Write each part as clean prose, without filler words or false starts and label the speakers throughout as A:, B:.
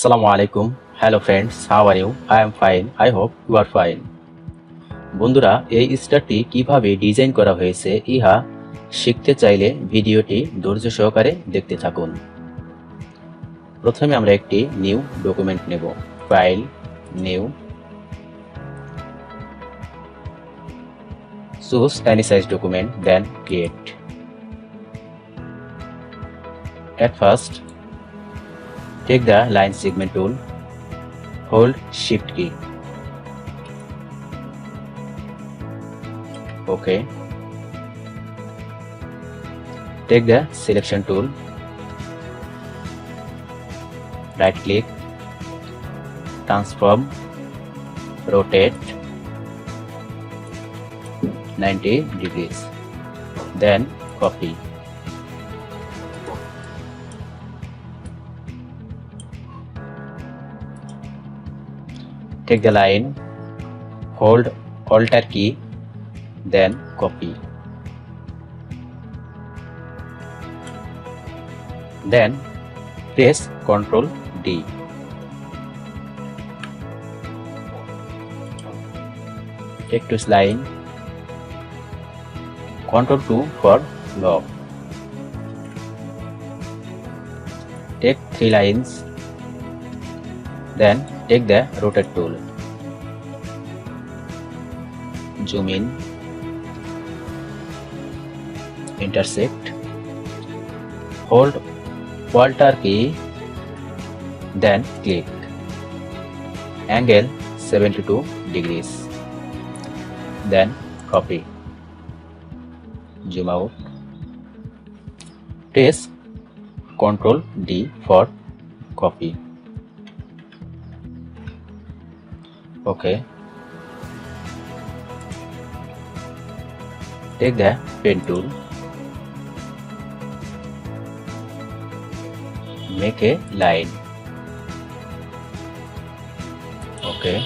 A: Assalamu alaikum. Hello friends, how are you? I am fine. I hope you are fine. বন্ধুরা, এই স্টারটি কিভাবে design করা হয়েছে ইহা শিখতে চাইলে ভিডিওটি ধৈর্য সহকারে দেখতে থাকুন। প্রথমে আমরা একটি নিউ ডকুমেন্ট নেব। File, new, choose any size document, then create. At first, take the line segment tool, hold shift key. Okay. Take the selection tool, right click, transform, rotate 90 degrees, then copy. Take the line, hold Alt key, then copy. Then press Ctrl D. Take this line, Ctrl 2 for lock. Take 3 lines, then take the rotate tool. Zoom in, intersect, hold Alt key, then click. Angle 72 degrees, then copy. Zoom out. Press Ctrl D for copy. Okay. Take the pen tool. Make a line. Okay.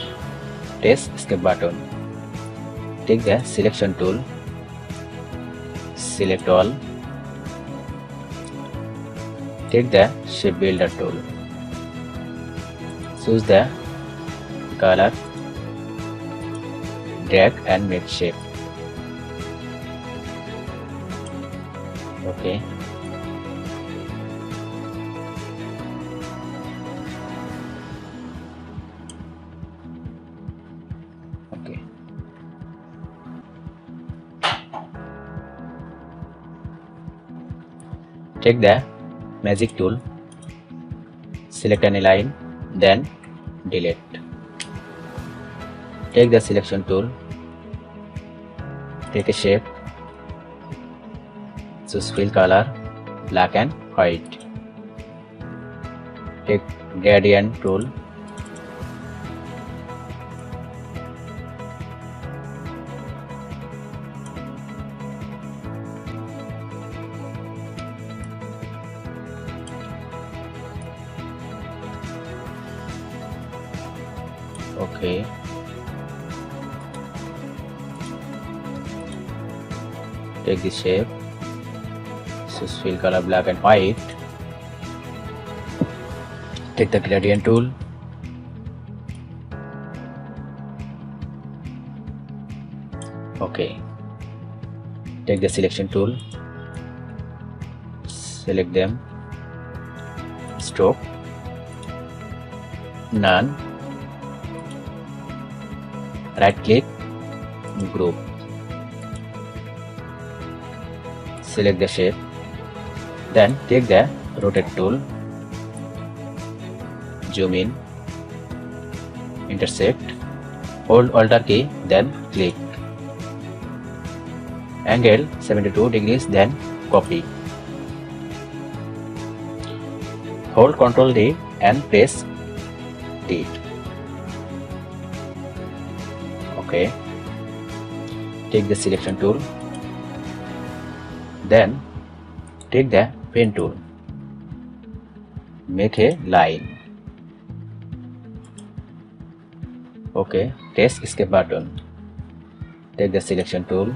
A: Press escape button. Take the selection tool. Select all. Take the shape builder tool. Choose the color. Drag and make shape. Okay. Okay. Take the magic tool, select any line, then delete. Take the selection tool, take a shape, choose fill color, black and white. Take gradient tool, okay. Take the shape, choose fill color black and white. Take the gradient tool, okay. Take the selection tool, select them, stroke, none, right click, group. Select the shape, then take the rotate tool, zoom in, intersect, hold Alt key, then click. Angle 72 degrees, then copy. Hold Ctrl D and press D. Okay. Take the selection tool, then take the pen tool, make a line. Okay, press escape button. Take the selection tool,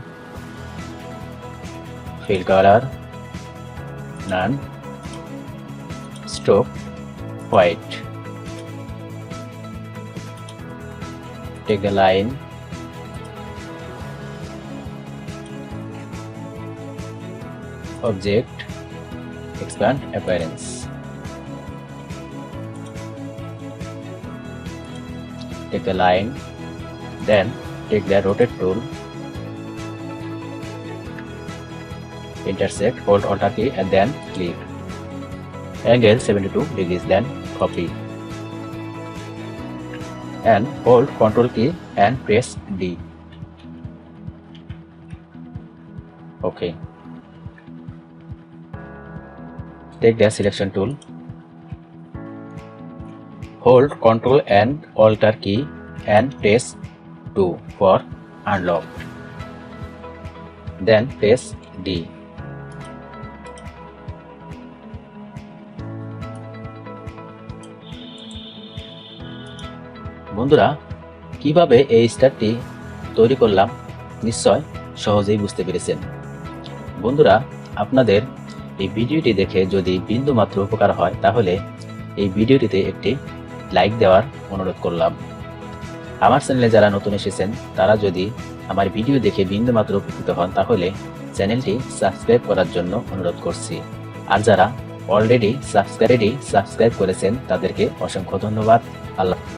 A: fill color, none, stroke, white. take the line, object, expand appearance. Take the line, then take the rotate tool, intersect, hold Alt key and then click. Angle 72 degrees, then copy. And hold Ctrl key and press D. OK. Take the selection tool. Hold Ctrl and Alt key and press 2 for unlock. Then press D. বন্ধুরা, কিভাবে এই স্টারটি তৈরি করলাম নিশ্চয় সহজেই বুঝতে পেরেছেন। বন্ধুরা, আপনাদের এই ভিডিওটি দেখে যদি বিন্দুমাত্র উপকার হয় তাহলে এই ভিডিওটিতে একটি লাইক দেওয়ার অনুরোধ করলাম। আমার চ্যানেলে যারা নতুন এসেছেন তারা যদি আমার ভিডিও দেখে বিন্দুমাত্র উপকৃত হন তাহলে চ্যানেলটি সাবস্ক্রাইব করার জন্য অনুরোধ করছি। আর যারা অলরেডি সাবস্ক্রাইব করেছেন তাদেরকে অসংখ্য ধন্যবাদ। আল্লাহ।